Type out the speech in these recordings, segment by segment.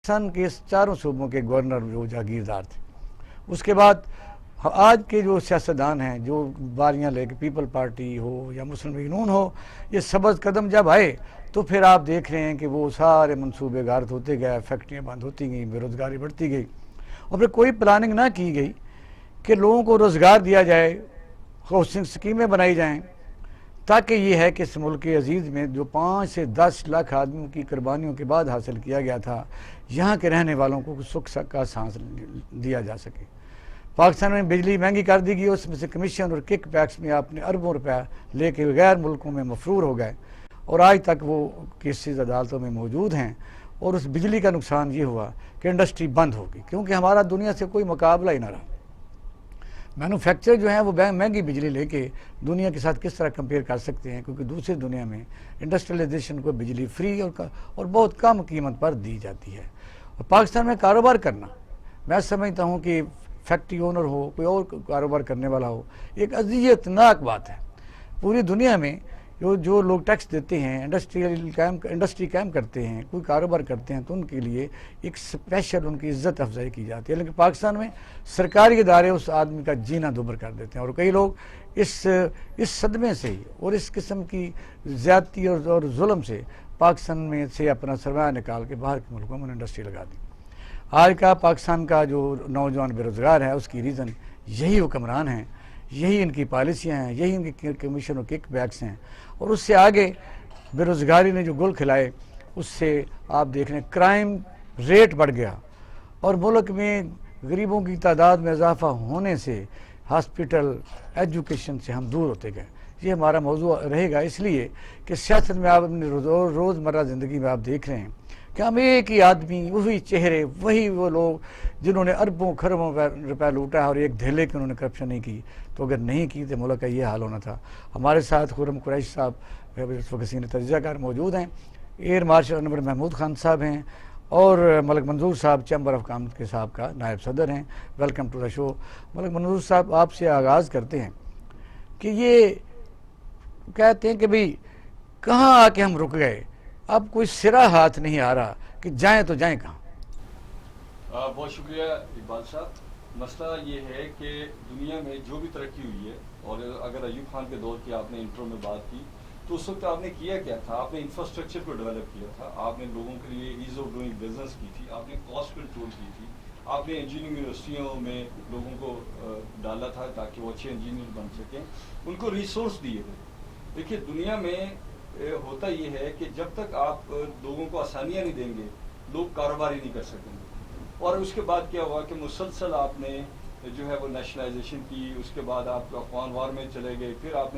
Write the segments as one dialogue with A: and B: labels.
A: پاکستان کے اس چاروں صوبوں کے گورنر جو جاگیردار تھے. اس کے بعد آج کے جو سیاستدان ہیں جو باریاں لے کے پیپل پارٹی ہو یا مسلم لیگ نون ہو، یہ سبز قدم جب آئے تو پھر آپ دیکھ رہے ہیں کہ وہ سارے منصوبے غارت ہوتے گئے، فیکٹریاں بند ہوتی گئیں، بے روزگاری بڑھتی گئی، اور پھر کوئی پلاننگ نہ کی گئی کہ لوگوں کو روزگار دیا جائے، ہاؤسنگ سکیمیں بنائی جائیں، تاکہ یہ ہے کہ اس ملک عزیز میں جو 5 سے 10 لاکھ آدمیوں کی قربانیوں کے بعد حاصل کیا گیا تھا، یہاں کے رہنے والوں کو سکھ کا سانس دیا جا سکے. پاکستان میں بجلی مہنگی کر دی گئی، اس میں سے کمیشن اور کک بیکس میں آپ نے اربوں روپے لے کے غیر ملکوں میں مفرور ہو گئے، اور آج تک وہ کیسز عدالتوں میں موجود ہیں. اور اس بجلی کا نقصان یہ ہوا کہ انڈسٹری بند ہو گئی، کیونکہ ہمارا دنیا سے کوئی مقابلہ ہی نہ رہا. مینوفیکچر جو ہیں وہ مہنگی بجلی لے کے دنیا کے ساتھ کس طرح کمپیئر کر سکتے ہیں، کیونکہ دوسری دنیا میں انڈسٹریلائزیشن کو بجلی فری اور بہت کم قیمت پر دی جاتی ہے. اور پاکستان میں کاروبار کرنا، میں سمجھتا ہوں کہ فیکٹری اونر ہو، کوئی اور کاروبار کرنے والا ہو، ایک اذیت ناک بات ہے. پوری دنیا میں جو لوگ ٹیکس دیتے ہیں، انڈسٹری قائم کرتے ہیں، کوئی کاروبار کرتے ہیں، تو ان کے لیے ایک اسپیشل ان کی عزت افزائی کی جاتی ہے. لیکن پاکستان میں سرکاری ادارے اس آدمی کا جینا دوبر کر دیتے ہیں، اور کئی لوگ اس صدمے سے ہی اور اس قسم کی زیادتی اور ظلم سے پاکستان میں سے اپنا سرمایہ نکال کے باہر کے ملکوں میں انڈسٹری لگا دی. آج کا پاکستان کا جو نوجوان بے روزگار ہے، اس کی ریزن یہی حکمران ہیں، یہی ان کی پالیسیاں ہیں، یہی ان کی کمیشن اور کک بیکس ہیں. اور اس سے آگے بے روزگاری نے جو گل کھلائے، اس سے آپ دیکھ رہے ہیں کرائم ریٹ بڑھ گیا، اور ملک میں غریبوں کی تعداد میں اضافہ ہونے سے ہاسپٹل ایجوکیشن سے ہم دور ہوتے گئے. یہ ہمارا موضوع رہے گا، اس لیے کہ سیاست میں آپ اپنی روزمرہ زندگی میں آپ دیکھ رہے ہیں کہ ہم ایک ہی آدمی، وہی چہرے، وہی وہ لوگ جنہوں نے اربوں خربوں روپے لوٹا ہے، اور ایک دھیلے کے انہوں نے کرپشن نہیں کی. تو اگر نہیں کی تو ملک کا یہ حال ہونا تھا. ہمارے ساتھ خرم قریشی صاحب وسیع تجزیہ کار موجود ہیں، ایئر مارشل انور محمود خان صاحب ہیں، اور ملک منظور صاحب چیمبر آف کامرس کے صاحب کا نائب صدر ہیں. ویلکم ٹو دا شو. ملک منظور صاحب، آپ سے آغاز کرتے ہیں کہ یہ کہتے ہیں کہ بھئی کہاں آ کے ہم رک گئے، اب کوئی سرا ہاتھ نہیں آ رہا کہ جائیں تو جائیں کہاں؟
B: بہت شکریہ اقبال صاحب. مسئلہ یہ ہے کہ دنیا میں جو بھی ترقی ہوئی ہے، اور اگر ایوب خان کے دور کی آپ نے انٹرو میں بات کی، تو اس وقت آپ نے کیا کیا تھا؟ آپ نے انفراسٹرکچر کو ڈیولپ کیا تھا، آپ نے لوگوں کے لیے ایز آف ڈوئنگ بزنس کی تھی، آپ نے کاسٹ کنٹرول کی تھی، آپ نے انجینئرنگ یونیورسٹیوں میں لوگوں کو ڈالا تھا تاکہ وہ اچھے انجینئر بن سکیں، ان کو ریسورس دیے تھے. دیکھیے دنیا میں ہوتا یہ ہے کہ جب تک آپ لوگوں کو آسانیاں نہیں دیں گے، لوگ کاروبار ہی نہیں کر سکیں گے. اور اس کے بعد کیا ہوا کہ مسلسل آپ نے جو ہے وہ نیشنلائزیشن کی، اس کے بعد آپ افغان وار میں چلے گئے، پھر آپ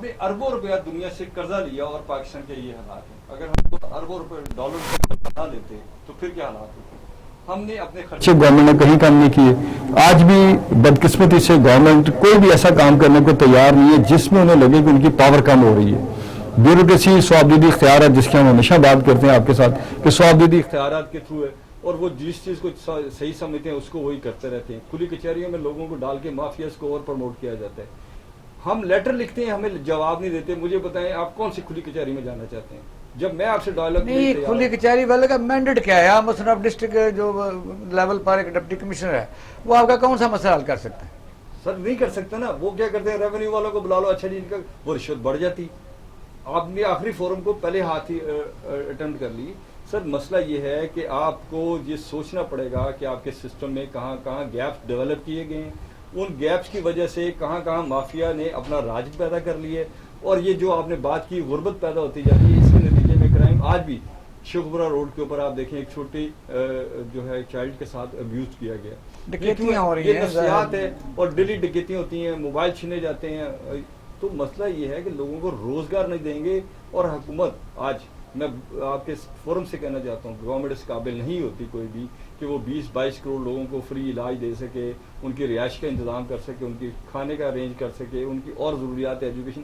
B: نے اربوں روپیہ دنیا سے قرضہ لیا، اور پاکستان کے یہ حالات ہیں. اگر ہم اربوں روپے ڈالر نہ لیتے تو پھر کیا حالات ہوتے؟ ہم نے اپنے خرچے
C: گورنمنٹ نے کہیں کم نہیں کیے. آج بھی بدقسمتی سے گورنمنٹ کوئی بھی ایسا کام کرنے کو تیار نہیں ہے جس میں انہیں لگے کہ ان کی پاور کم ہو رہی ہے. بیوروکریسی، سوابدیدی اختیارات، جس کی ہم ہمیشہ بات کرتے ہیں آپ کے ساتھ کہ سوابدیدی
B: اختیارات کے تھرو ہے، اور وہ جس چیز کو صحیح سمجھتے ہیں اس کو وہی کرتے رہتے ہیں. کھلی کچہریوں میں لوگوں کو ڈال کے مافیاز کو اور پروموٹ کیا جاتا ہے. ہم لیٹر لکھتے ہیں، ہمیں جواب نہیں دیتے. مجھے بتائیں آپ کون سی کھلی کچہری میں جانا چاہتے ہیں؟ جب میں آپ سے ڈائلاگ
A: نہیں، کھلی کچہری والے کا مینڈیٹ کیا ہے؟ آپ مثلا ڈسٹرکٹ جو لیول پر ایک ڈپٹی کمشنر ہے، وہ آپ کا کون سا مسئلہ حل کر سکتا ہے؟
B: سر نہیں کر سکتا نا. وہ کیا کرتے ہیں، ریونیو والوں کو بلا لو، اچھا جی ان کا وہ رشوت بڑھ جاتی. آپ نے آخری فورم کو پہلے ہاتھ ہی اٹمپٹ کر لی. سر مسئلہ یہ ہے کہ آپ کو یہ سوچنا پڑے گا کہ آپ کے سسٹم میں کہاں کہاں گیپس ڈیولپ کیے گئے ہیں، ان گیپس کی وجہ سے کہاں کہاں مافیا نے اپنا راج پیدا کر لیے. اور یہ جو آپ نے بات کی غربت پیدا ہوتی جاتی ہے، اس کے نتیجے میں کرائم آج بھی شیخوپورہ روڈ کے اوپر آپ دیکھیں ایک چھوٹی جو ہے چائلڈ کے ساتھ ابیوز کیا گیا.
A: ڈکیتیاں ہو رہی ہیں،
B: یہ نفسیات ہے، اور ڈیلی ڈکیتیاں ہوتی ہیں، موبائل چھینے جاتے ہیں. تو مسئلہ یہ ہے کہ لوگوں کو روزگار نہیں دیں گے. اور حکومت آج میں آپ کے فورم سے کہنا چاہتا ہوں کہ گورنمنٹ اس قابل نہیں ہوتی کوئی بھی کہ وہ 20-22 کروڑ لوگوں کو فری علاج دے سکے، ان کی رہائش کا انتظام کر سکے، ان کی کھانے کا ارینج کر سکے، ان کی اور ضروریات ایجوکیشن.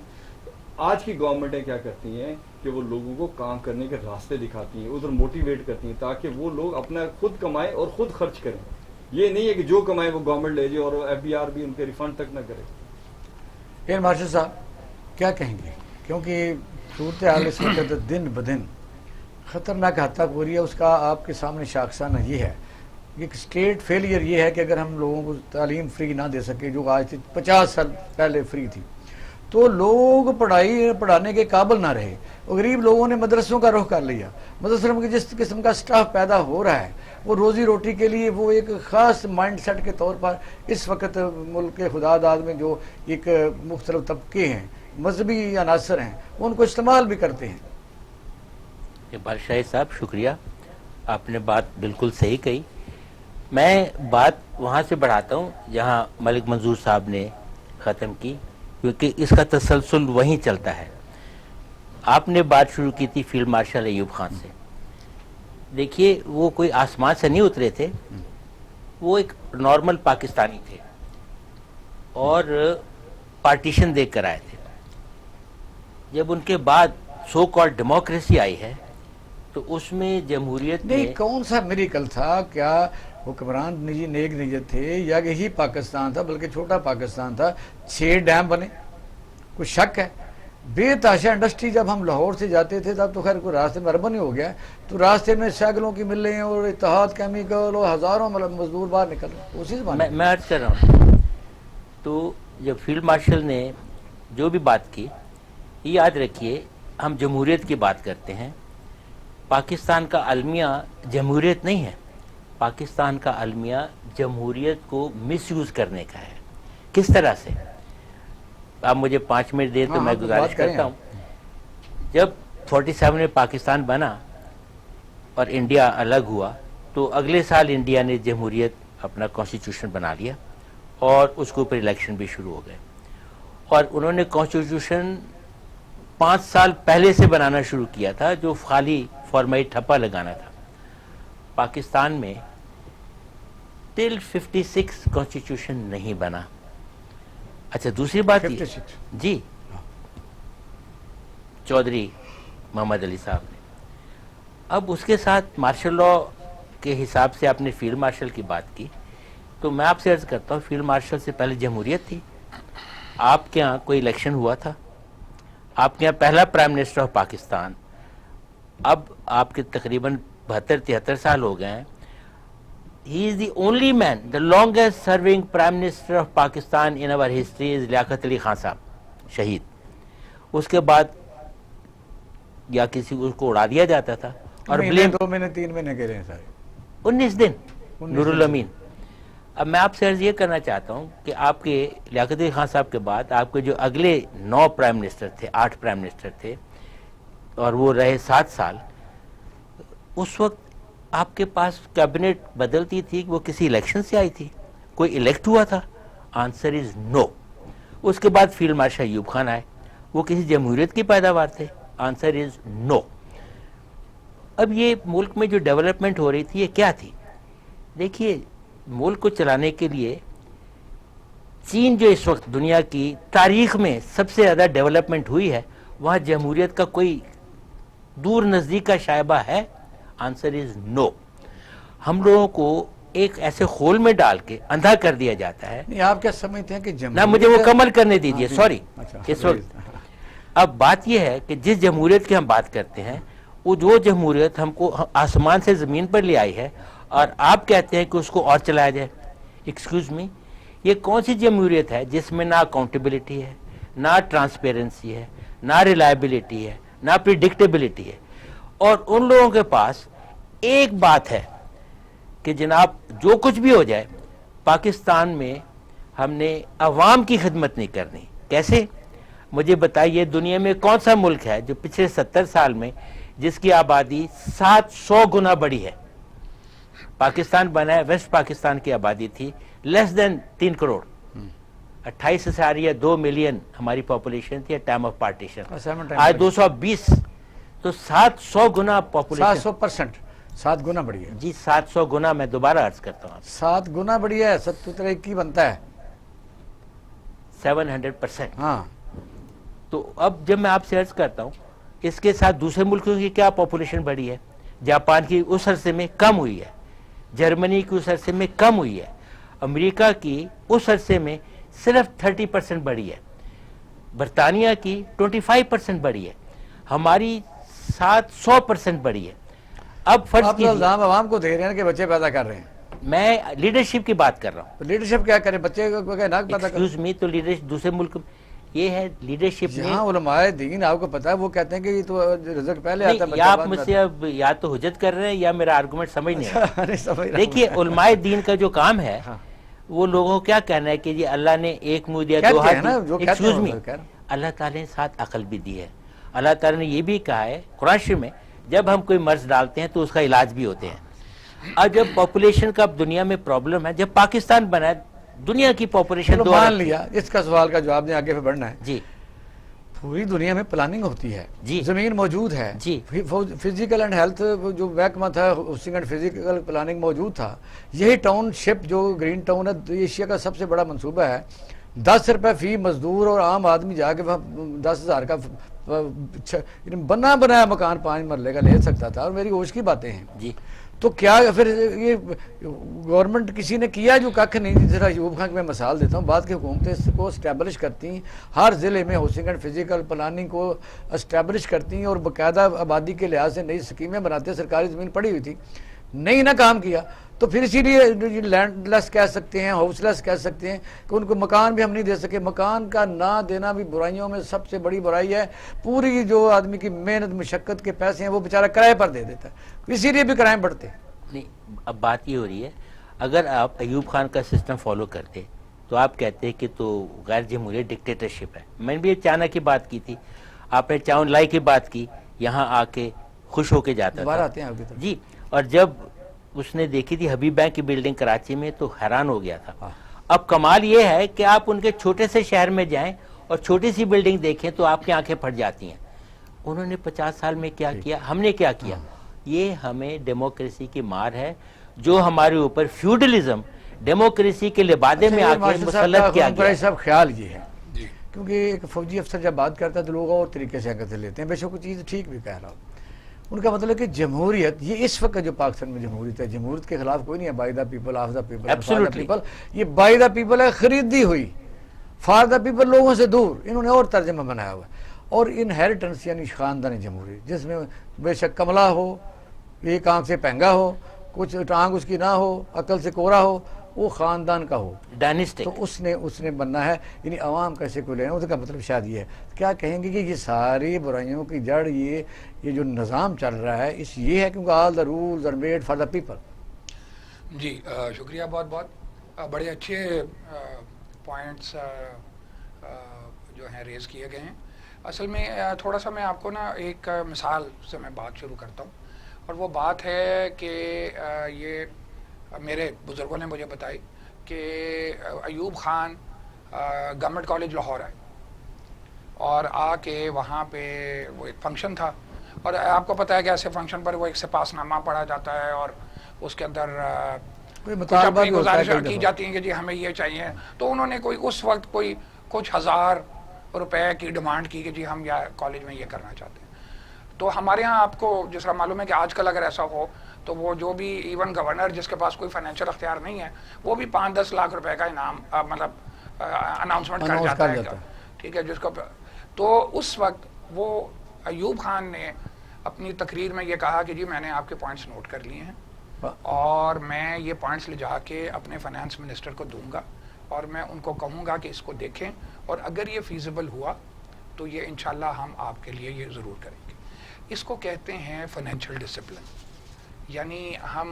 B: آج کی گورنمنٹیں کیا کرتی ہیں کہ وہ لوگوں کو کام کرنے کے راستے دکھاتی ہیں، ادھر موٹیویٹ کرتی ہیں تاکہ وہ لوگ اپنا خود کمائیں اور خود خرچ کریں. یہ نہیں ہے کہ جو کمائیں وہ گورنمنٹ لے جائے اور ایف بی آر بھی ان کے ریفنڈ تک نہ کرے.
A: ایئر مارشل صاحب کیا کہیں گے؟ کیونکہ صورتحال اس وقت دن بدن خطرناک حد تک ہو رہی ہے. اس کا آپ کے سامنے شاخسانہ یہ ہے، ایک اسٹیٹ فیلئر یہ ہے کہ اگر ہم لوگوں کو تعلیم فری نہ دے سکے جو آج سے 50 سال پہلے فری تھی، تو لوگ پڑھانے کے قابل نہ رہے. غریب لوگوں نے مدرسوں کا رخ کر لیا. مدرسوں میں جس قسم کا سٹاف پیدا ہو رہا ہے وہ روزی روٹی کے لیے وہ ایک خاص مائنڈ سیٹ کے طور پر اس وقت ملک کے خدا داد میں جو ایک مختلف طبقے ہیں، مذہبی عناصر ہیں، ان کو استعمال بھی کرتے ہیں.
D: اقبال شاہی صاحب شکریہ، آپ نے بات بالکل صحیح کہی. میں بات وہاں سے بڑھاتا ہوں جہاں ملک منظور صاحب نے ختم کی، کیونکہ اس کا تسلسل وہیں چلتا ہے. آپ نے بات شروع کی تھی فیلڈ مارشل ایوب خان سے. دیکھیے وہ کوئی آسمان سے نہیں اترے تھے، وہ ایک نارمل پاکستانی تھے اور پارٹیشن دیکھ کر آئے تھے. جب ان کے بعد سو کال ڈیموکریسی آئی ہے تو اس میں جمہوریت میں
A: نہیں، کون سا میریکل تھا؟ کیا حکمران نجی نیک نیت تھے یا یہی پاکستان تھا؟ بلکہ چھوٹا پاکستان تھا. 6 ڈیم بنے، کوئی شک ہے؟ بے تحاشا انڈسٹری. جب ہم لاہور سے جاتے تھے تب تو خیر کوئی راستے میں اربن ہی ہو گیا، تو راستے میں سینکڑوں کی ملیں اور اتحاد کیمیکل اور ہزاروں مزدور باہر نکل رہے اسی زمانے
D: میں عرض کر رہا ہوں. تو جب فیلڈ مارشل نے جو بھی بات کی، یہ یاد رکھیے ہم جمہوریت کی بات کرتے ہیں. پاکستان کا المیہ جمہوریت نہیں ہے، پاکستان کا المیہ جمہوریت کو مس یوز کرنے کا ہے. کس طرح سے؟ آپ مجھے 5 منٹ دیں تو میں گزارش کرتا ہوں. جب 47 میں پاکستان بنا اور انڈیا الگ ہوا تو اگلے سال انڈیا نے جمہوریت اپنا کانسٹیٹیوشن بنا لیا اور اس کے اوپر الیکشن بھی شروع ہو گئے. اور انہوں نے کانسٹیٹیوشن 5 سال پہلے سے بنانا شروع کیا تھا جو خالی فارمائی ٹھپا لگانا تھا. پاکستان میں ٹل 56 کانسٹیٹیوشن نہیں بنا. اچھا دوسری بات یہ
A: 56
D: جی چودھری محمد علی صاحب نے. اب اس کے ساتھ مارشل لا کے حساب سے آپ نے فیلڈ مارشل کی بات کی، تو میں آپ سے عرض کرتا ہوں فیلڈ مارشل سے پہلے جمہوریت تھی. آپ کے ہاں کوئی الیکشن ہوا تھا؟ آپ کے یہاں پہلا پرائم منسٹر آف پاکستان، اب آپ کے تقریباً 72-73 سال ہو گئے ہیں. He is the only man, the longest serving Prime Minister of Pakistan in our history is Liaquat Ali Khan صاحب، شہید. اس کے بعد یا کسی اس کو اڑا دیا جاتا تھا اور بلیم
A: 2 مہینے 3 مہینے کہہ رہے ہیں سارے
D: 19 دن نور الامین. اب میں آپ سے عرض یہ کرنا چاہتا ہوں کہ آپ کے لیاقت علی خان صاحب کے بعد آپ کے جو اگلے 9 پرائم منسٹر تھے، 8 پرائم منسٹر تھے اور وہ رہے 7 سال، اس وقت آپ کے پاس کیبنٹ بدلتی تھی کہ وہ کسی الیکشن سے آئی تھی؟ کوئی الیکٹ ہوا تھا؟ آنسر از نو. اس کے بعد فیلڈ مارشل ایوب خان آئے، وہ کسی جمہوریت کی پیداوار تھے؟ آنسر از نو. اب یہ ملک میں جو ڈیولپمنٹ ہو رہی تھی یہ کیا تھی؟ دیکھیے ملک کو چلانے کے لیے چین جو اس وقت دنیا کی تاریخ میں سب سے زیادہ ڈیولپمنٹ ہوئی ہے، وہاں جمہوریت کا کوئی دور نزدیک کا شائبہ ہے؟ آنسر از نو. ہم لوگوں کو ایک ایسے خول میں ڈال کے اندھا کر دیا جاتا ہے.
A: نہیں، آپ کیا سمجھتے ہیں کہ
D: نہ مجھے مکمل کرنے دیجئے،
A: ہاں،
D: سوری.
A: اچھا،
D: اس وقت اب بات یہ ہے کہ جس جمہوریت کی ہم بات کرتے ہیں وہ جو جمہوریت ہم کو آسمان سے زمین پر لے آئی ہے اور آپ کہتے ہیں کہ اس کو اور چلایا جائے. ایکسکیوز می، یہ کون سی جمہوریت ہے جس میں نہ اکاؤنٹیبلٹی ہے، نہ ٹرانسپیرنسی ہے، نہ ریلائبلٹی ہے، نہ پریڈکٹیبلٹی ہے؟ اور ان لوگوں کے پاس ایک بات ہے کہ جناب جو کچھ بھی ہو جائے پاکستان میں ہم نے عوام کی خدمت نہیں کرنی. کیسے؟ مجھے بتائیے دنیا میں کون سا ملک ہے جو پچھلے 70 سال میں جس کی آبادی 700 گنا بڑی ہے؟ پاکستان بنا ہے، ویسٹ پاکستان کی آبادی تھی لیس دین 3 کروڑ، 28 اشاریہ 2 ملین ہماری پاپولیشن تھی ٹائم آف پارٹیشن. آج 220، تو 700 گنا پاپولیشن.
A: 700%، 7 گنا بڑی ہے
D: جی 700 گنا. میں دوبارہ عرض کرتا ہوں
A: 7 گنا بڑی ہے. 70 کی بنتا ہے
D: 700%.
A: ہاں.
D: تو اب جب میں آپ سے عرض کرتا ہوں اس کے ساتھ دوسرے ملکوں کی کیا پاپولیشن بڑھی ہے؟ جاپان کی اس عرصے میں کم ہوئی ہے، جرمنی کی اس عرصے میں کم ہوئی ہے، امریکہ کی اس عرصے میں صرف 30% بڑھی ہے، برطانیہ کی 25% بڑھی ہے. ہماری 700% بڑھی ہے. اب فرض
A: آپ
D: کیجیے
A: الزام عوام کو دے رہے ہیں کہ بچے پیدا کر رہے ہیں.
D: میں لیڈرشپ کی بات کر رہا ہوں.
A: لیڈرشپ کیا کرے, بچے کو ناک پیدا کرے.
D: ایکسکیوز می, تو لیڈرشپ دوسرے ملک یہ ہے لیڈرشپ میں.
A: یہاں علماء دین آپ کو پتا ہے وہ کہتے ہیں کہ یہ تو رزق پہلے آتا ہے,
D: یا آپ مجھ سے اب یا تو حجت کر رہے ہیں یا میرا آرگومنٹ سمجھ نہیں آ رہا. دیکھیے علماء دین کا جو کام ہے وہ لوگوں کو کیا کہنا ہے کہ جی اللہ نے ایک منہ دیا دو ہاتھ. ایکسکیوز می, اللہ تعالیٰ نے ساتھ عقل بھی دی ہے. اللہ تعالیٰ نے یہ بھی کہا ہے قرآن شریف میں, جب ہم کوئی مرض ڈالتے ہیں تو اس کا علاج بھی ہوتے ہیں. اور جب پاپولیشن کا دنیا میں پرابلم ہے, جب پاکستان بنا ہے, دنیا کی پاپولیشن
A: دو مان لیا, اس کا سوال کا جواب دیں, آگے پہ بڑھنا ہے.
D: جی
A: پوری دنیا میں پلاننگ ہوتی ہے,
D: جی
A: زمین موجود ہے,
D: جی
A: فزیکل اینڈ ہیلتھ جو محکمہ تھا ہاؤسنگ اینڈ فزیکل پلاننگ موجود تھا. یہی ٹاؤن شپ جو گرین ٹاؤن ہے ایشیا کا سب سے بڑا منصوبہ ہے. 10 روپے فی مزدور اور عام آدمی جا کے 10,000 کا بنا بنایا مکان 5 مرلے کا لے سکتا تھا. اور میری ہوش کی باتیں ہیں.
D: جی
A: تو کیا پھر یہ گورنمنٹ کسی نے کیا جو کھ نہیں. ذرا ایوب خان کی میں مثال دیتا ہوں. بعد کی حکومتیں اس کو اسٹیبلش کرتی ہیں, ہر ضلع میں ہاؤسنگ اینڈ فزیکل پلاننگ کو اسٹیبلش کرتی ہیں اور باقاعدہ آبادی کے لحاظ سے نئی اسکیمیں بناتے ہیں. سرکاری زمین پڑی ہوئی تھی, نہیں نہ کام کیا, تو پھر اسی لیے لینڈ لیس کہہ سکتے ہیں, ہاؤس لیس کہہ سکتے ہیں کہ ان کو مکان بھی ہم نہیں دے سکے. مکان کا نہ دینا بھی برائیوں میں سب سے بڑی برائی ہے. پوری جو آدمی کی محنت مشقت کے پیسے ہیں وہ بیچارہ کرائے پر دے دیتا ہے, اسی لیے بھی کرائم بڑھتے ہیں.
D: نہیں, اب بات یہ ہو رہی ہے, اگر آپ ایوب خان کا سسٹم فالو کرتے تو آپ کہتے کہ تو غیر جمہوریت ڈکٹیٹرشپ ہے. میں نے بھی چائنا کی بات کی تھی, آپ نے چاؤن لائی کی بات کی, یہاں آ کے خوش ہو کے جاتا
A: دوبارہ
D: تھا.
A: آتے ہیں آگے.
D: جی, اور جب اس نے دیکھی تھی حبیب بینک کی بلڈنگ کراچی میں تو حیران ہو گیا تھا. اب کمال یہ ہے کہ آپ ان کے چھوٹے سے شہر میں جائیں اور چھوٹی سی بلڈنگ دیکھیں تو آپ کی آنکھیں پھٹ جاتی ہیں. انہوں نے 50 سال میں کیا کیا, ہم نے کیا کیا. یہ ہمیں ڈیموکریسی کی مار ہے جو ہمارے اوپر فیوڈلزم ڈیموکریسی کے لبادے میں آ کے مسلط کیا گیا.
A: سب خیال یہ ہے کیونکہ ایک فوجی افسر جب بات کرتا ہے تو لوگ اور طریقے سے انگت لیتے ہیں. بے شک وہ چیز ٹھیک بھی کہہ رہا ہوں. ان کا مطلب کہ جمہوریت یہ اس وقت جو پاکستان میں جمہوریت ہے, جمہوریت کے خلاف کوئی نہیں ہے. By the people, of the people, یہ بائی دا پیپل ہے, خریدی ہوئی. فار دا پیپل لوگوں سے دور, انہوں نے اور ترجمہ بنایا ہوا ہے. اور انہیریٹنس یعنی خاندانی جمہوریت جس میں بے شک کملا ہو, ایک آنکھ سے پہنگا ہو, کچھ ٹانگ اس کی نہ ہو, عقل سے کورا ہو, وہ خاندان کا ہو,
D: ڈائنسٹک.
A: تو اس نے بننا ہے. یعنی عوام کیسے کو لینا, اس کا مطلب شاید یہ ہے. کیا کہیں گے کہ یہ ساری برائیوں کی جڑ یہ جو نظام چل رہا ہے اس یہ ہے کیونکہ all the rules are made for the people.
E: جی شکریہ, بہت بہت بڑے اچھے پوائنٹس جو ہیں ریز کیے گئے ہیں. اصل میں تھوڑا سا میں آپ کو نا ایک مثال سے میں بات شروع کرتا ہوں, اور وہ بات ہے کہ یہ میرے بزرگوں نے مجھے بتائی کہ ایوب خان گورنمنٹ کالج لاہور آئے اور آ کے وہاں پہ وہ ایک فنکشن تھا, اور آپ کو پتہ ہے کہ ایسے فنکشن پر وہ ایک سپاس نامہ پڑھا جاتا ہے اور اس کے اندر اپنی گزارش کی جاتی ہیں کہ جی ہمیں یہ چاہیے. تو انہوں نے کوئی اس وقت کوئی کچھ 1000 روپے کی ڈیمانڈ کی کہ جی ہم یا کالج میں یہ کرنا چاہتے ہیں. تو ہمارے ہاں آپ کو جس طرح معلوم ہے کہ آج کل اگر ایسا ہو تو وہ جو بھی ایون گورنر جس کے پاس کوئی فائنینشیل اختیار نہیں ہے وہ بھی 5-10 لاکھ روپے کا انعام مطلب اناؤنسمنٹ کر جاتا ہے, ٹھیک ہے, جس کو. تو اس وقت وہ ایوب خان نے اپنی تقریر میں یہ کہا کہ جی میں نے آپ کے پوائنٹس نوٹ کر لیے ہیں اور میں یہ پوائنٹس لے جا کے اپنے فائنانس منسٹر کو دوں گا اور میں ان کو کہوں گا کہ اس کو دیکھیں اور اگر یہ فیزیبل ہوا تو یہ انشاءاللہ ہم آپ کے لیے یہ ضرور کریں گے. اس کو کہتے ہیں فائنینشیل ڈسپلن. یعنی ہم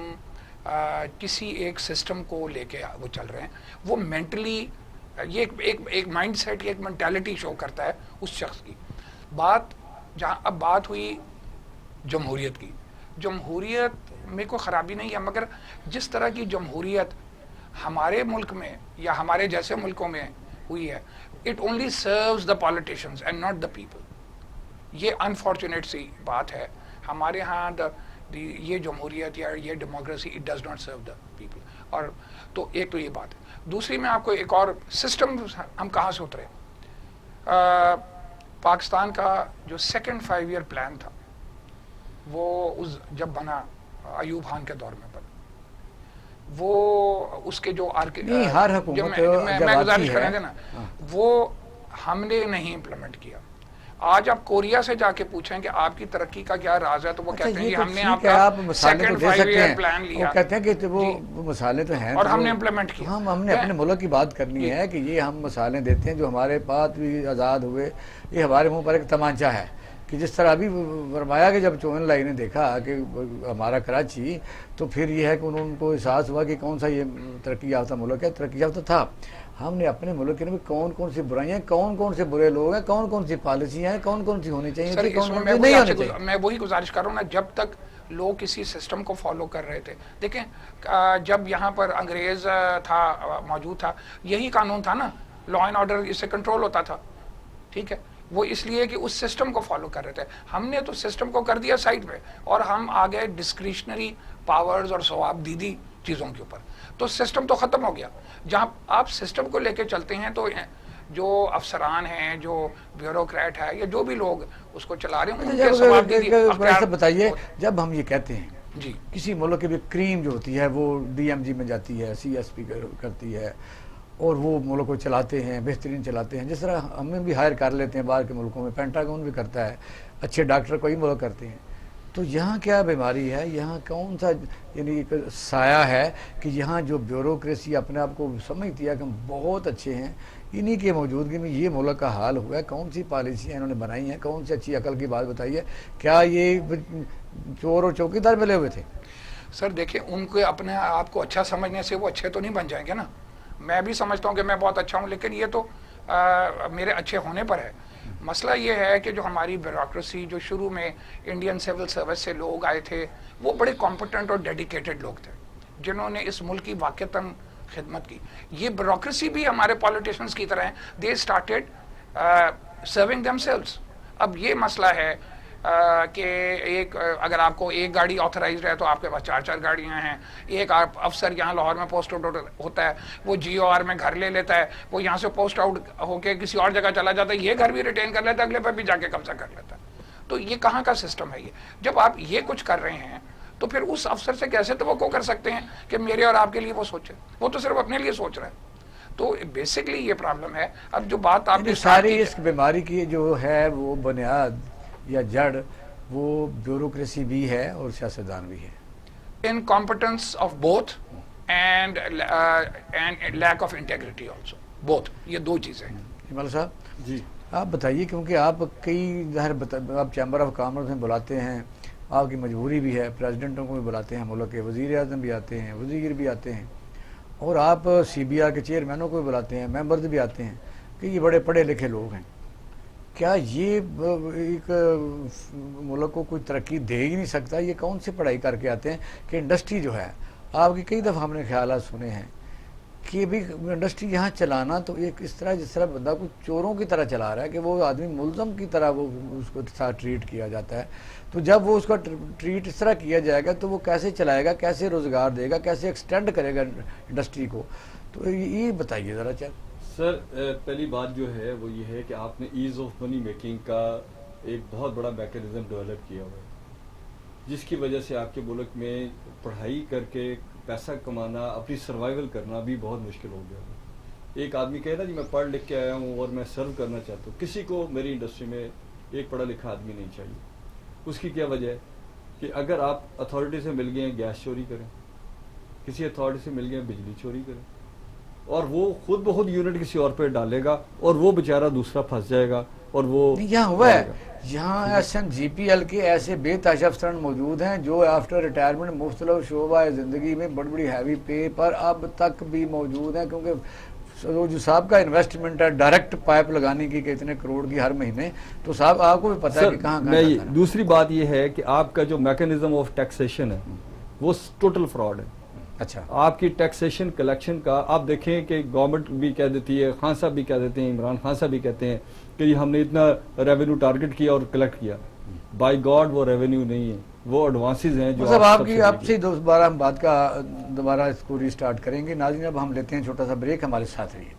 E: کسی ایک سسٹم کو لے کے وہ چل رہے ہیں, وہ مینٹلی یہ ایک مائنڈ سیٹ, ایک مینٹیلٹی شو کرتا ہے اس شخص کی. بات جہاں اب بات ہوئی جمہوریت کی, جمہوریت میں کوئی خرابی نہیں ہے, مگر جس طرح کی جمہوریت ہمارے ملک میں یا ہمارے جیسے ملکوں میں ہوئی ہے, it only serves the politicians and not the people. یہ انفارچونیٹ سی بات ہے. ہمارے ہاں یہ جمہوریت یا یہ democracy it does not serve the people. اور تو ایک تو یہ بات ہے. دوسری میں آپ کو ایک اور سسٹم ہم کہاں سے اترے. پاکستان کا جو سیکنڈ 5 ایئر پلان تھا وہ جب بنا ایوب خان کے دور میں بنا, وہ اس کے جو
A: ہر حکومت
E: میں گزارش کریں گے نا, وہ ہم نے نہیں امپلیمنٹ کیا. آج آپ کوریا سے جا کے پوچھیں کہ آپ کی ترقی کا کیا راز ہے تو وہ
A: اچھا
E: کہتے ہیں
A: یہ
E: کہ
A: تو
E: ہم نے
A: ٹھیک
E: آپ
A: ہے،
E: کا
A: آپ مسالے تو
E: سیکنڈ
A: دے
E: 5
A: سکتے
E: ایئر
A: ہیں،
E: پلان لیا
A: وہ کہتے ہیں کہ وہ مسالے تو ہیں
E: اور
A: تو
E: ہم نے امپلیمنٹ کیا.
A: ہم نے اپنے ملک کی بات کرنی ہے کہ یہ ہم مسالے دیتے ہیں جو ہمارے پاس بھی آزاد ہوئے. یہ ہمارے منہ پر ایک تمانچہ ہے کہ جس طرح ابھی فرمایا کہ جب چون لائی نے دیکھا کہ ہمارا کراچی، تو پھر یہ ہے کہ ان کو احساس ہوا کہ کون سا یہ ترقی یافتہ ملک ہے. ترقی یافتہ تھا. ہم نے اپنے ملک کے کون کون سی برائیاں ہیں، کون کون سے برے لوگ ہیں، کون کون سی پالیسیاں ہیں، کون کون سی ہونی چاہیے
E: سر
A: تھی،
E: اس
A: کون
E: میں
A: کون
E: میں
A: سی
E: وہی
A: نہیں
E: آپ
A: ہونی
E: سے
A: چاہیے.
E: میں وہی گزارش کر رہا ہوں نا، جب تک لوگ کسی سسٹم کو فالو کر رہے تھے. دیکھیں جب یہاں پر انگریز تھا موجود تھا، یہی قانون تھا نا، لا اینڈ آرڈر اس سے کنٹرول ہوتا تھا. ٹھیک ہے، وہ اس لیے کہ اس سسٹم کو فالو کر رہے تھے. ہم نے تو سسٹم کو کر دیا سائڈ پہ اور ہم آگے ڈسکریشنری پاورز اور ثواب دیدی چیزوں کے اوپر. تو سسٹم تو ختم ہو گیا. جہاں آپ سسٹم کو لے کے چلتے ہیں تو جو افسران ہیں، جو بیوروکریٹ ہے، یا جو بھی لوگ اس کو چلا رہے ہیں، ان کے ثواب دیدی
A: ایسا بتائیے، جب ہم یہ کہتے ہیں
E: جی
A: کسی ملک کی بھی کریم جو ہوتی ہے وہ ڈی ایم جی میں جاتی ہے، سی ایس پی کرتی ہے، اور وہ ملک کو چلاتے ہیں، بہترین چلاتے ہیں. جس طرح ہمیں بھی ہائر کر لیتے ہیں باہر کے ملکوں میں، پینٹاگون بھی کرتا ہے، اچھے ڈاکٹر کوئی ملک کرتے ہیں. تو یہاں کیا بیماری ہے، یہاں کون سا یعنی ایک سایہ ہے کہ یہاں جو بیوروکریسی اپنے آپ کو سمجھتی ہے کہ ہم بہت اچھے ہیں، انہی کے موجودگی میں یہ ملک کا حال ہوا ہے. کون سی پالیسیاں انہوں نے بنائی ہیں، کون سی اچھی عقل کی بات بتائی ہے. کیا یہ چور اور چوکیدار ملے ہوئے تھے؟
E: سر دیکھیں، ان کو اپنے آپ کو اچھا سمجھنے سے وہ اچھے تو نہیں بن جائیں گے نا. میں بھی سمجھتا ہوں کہ میں بہت اچھا ہوں، لیکن یہ تو میرے اچھے ہونے پر ہے. مسئلہ یہ ہے کہ جو ہماری بیوروکریسی، جو شروع میں انڈین سول سروس سے لوگ آئے تھے، وہ بڑے کمپٹنٹ اور ڈیڈیکیٹڈ لوگ تھے جنہوں نے اس ملک کی واقعتاً خدمت کی. یہ بیوروکریسی بھی ہمارے پولیٹیشنز کی طرح ہیں، they started serving them selves. اب یہ مسئلہ ہے کہ اگر آپ کو ایک گاڑی آتھرائزڈ ہے تو آپ کے پاس 4 گاڑیاں ہیں. ایک افسر یہاں لاہور میں پوسٹ آؤٹ ہوتا ہے، وہ جی او آر میں گھر لے لیتا ہے، وہ یہاں سے پوسٹ آؤٹ ہو کے کسی اور جگہ چلا جاتا ہے، یہ گھر بھی ریٹین کر لیتا ہے، اگلے پہ بھی جا کے قبضہ کر لیتا ہے. تو یہ کہاں کا سسٹم ہے یہ؟ جب آپ یہ کچھ کر رہے ہیں تو پھر اس افسر سے کیسے توقع کر سکتے ہیں کہ میرے اور آپ کے لیے وہ سوچے؟ وہ تو صرف اپنے لیے سوچ رہا ہے. تو بیسکلی یہ پرابلم ہے. اب جو بات آپ نے
A: ساری اس بیماری کی جو ہے وہ بنیاد یا جڑ وہ بیوروکریسی بھی ہے اور سیاستدان بھی ہے.
E: incompetence of both and lack of integrity also. both. یہ دو چیزیں ہیں.
A: جمال صاحب
B: جی
A: آپ بتائیے، کیونکہ آپ کئی آپ چیمبر آف کامرس میں بلاتے ہیں، آپ کی مجبوری بھی ہے، پریزیڈنٹوں کو بھی بلاتے ہیں، ملک کے وزیر اعظم بھی آتے ہیں، وزیر بھی آتے ہیں، اور آپ سی بی آر کے چیئرمینوں کو بھی بلاتے ہیں، ممبرز بھی آتے ہیں کہ یہ بڑے پڑھے لکھے لوگ ہیں. کیا یہ ایک ملک کو کوئی ترقی دے ہی نہیں سکتا؟ یہ کون سی پڑھائی کر کے آتے ہیں کہ انڈسٹری جو ہے، آپ کی کئی دفعہ ہم نے خیالات سنے ہیں کہ بھی انڈسٹری یہاں چلانا تو ایک اس طرح جس طرح بندہ کو چوروں کی طرح چلا رہا ہے کہ وہ آدمی ملزم کی طرح وہ اس کو ساتھ ٹریٹ کیا جاتا ہے. تو جب وہ اس کا ٹریٹ اس طرح کیا جائے گا تو وہ کیسے چلائے گا، کیسے روزگار دے گا، کیسے ایکسٹینڈ کرے گا انڈسٹری کو؟ تو یہ بتائیے ذرا.
B: سر پہلی بات جو ہے وہ یہ ہے کہ آپ نے ایز آف منی میکنگ کا ایک بہت بڑا میکینزم ڈیولپ کیا ہوا ہے، جس کی وجہ سے آپ کے ملک میں پڑھائی کر کے پیسہ کمانا، اپنی سروائیول کرنا بھی بہت مشکل ہو گیا ہے. ایک آدمی کہے نا جی میں پڑھ لکھ کے آیا ہوں اور میں سرو کرنا چاہتا ہوں، کسی کو میری انڈسٹری میں ایک پڑھا لکھا آدمی نہیں چاہیے. اس کی کیا وجہ ہے کہ اگر آپ اتھارٹی سے مل گئے ہیں گیس چوری کریں، کسی اتھارٹی سے مل گئے ہیں بجلی چوری کریں، اور وہ خود بخود یونٹ کسی اور پہ ڈالے گا اور وہ بیچارہ دوسرا پھنس جائے گا. اور وہ
A: یہاں ہوا ہے، یہاں S N G P L کے ایسے بے تحاشا افسران موجود ہیں جو آفٹر ریٹائرمنٹ مختلف شعبہ زندگی میں بڑی بڑی ہیوی پے پر اب تک بھی موجود ہیں، کیونکہ جو صاحب کا انویسٹمنٹ ہے ڈائریکٹ پائپ لگانے کی کہ اتنے کروڑ کی ہر مہینے، تو صاحب آپ کو بھی پتہ ہے کہ کہاں کہاں.
B: دوسری بات یہ ہے کہ آپ کا جو میکینزم آف ٹیکسیشن ہے وہ ٹوٹل فراڈ ہے.
A: اچھا،
B: آپ کی ٹیکسیشن کلیکشن کا آپ دیکھیں کہ گورنمنٹ بھی کہہ دیتی ہے، خان صاحب بھی کہہ دیتے ہیں، عمران خان صاحب بھی کہتے ہیں کہ یہ ہم نے اتنا ریونیو ٹارگٹ کیا اور کلیکٹ کیا. بائی گاڈ وہ ریونیو نہیں ہے، وہ ایڈوانسز ہیں جو
A: آپ سے دوبارہ ہم بات کا دوبارہ اس کو ری اسٹارٹ کریں گے. ناظرین اب ہم لیتے ہیں چھوٹا سا بریک، ہمارے ساتھ رہیے.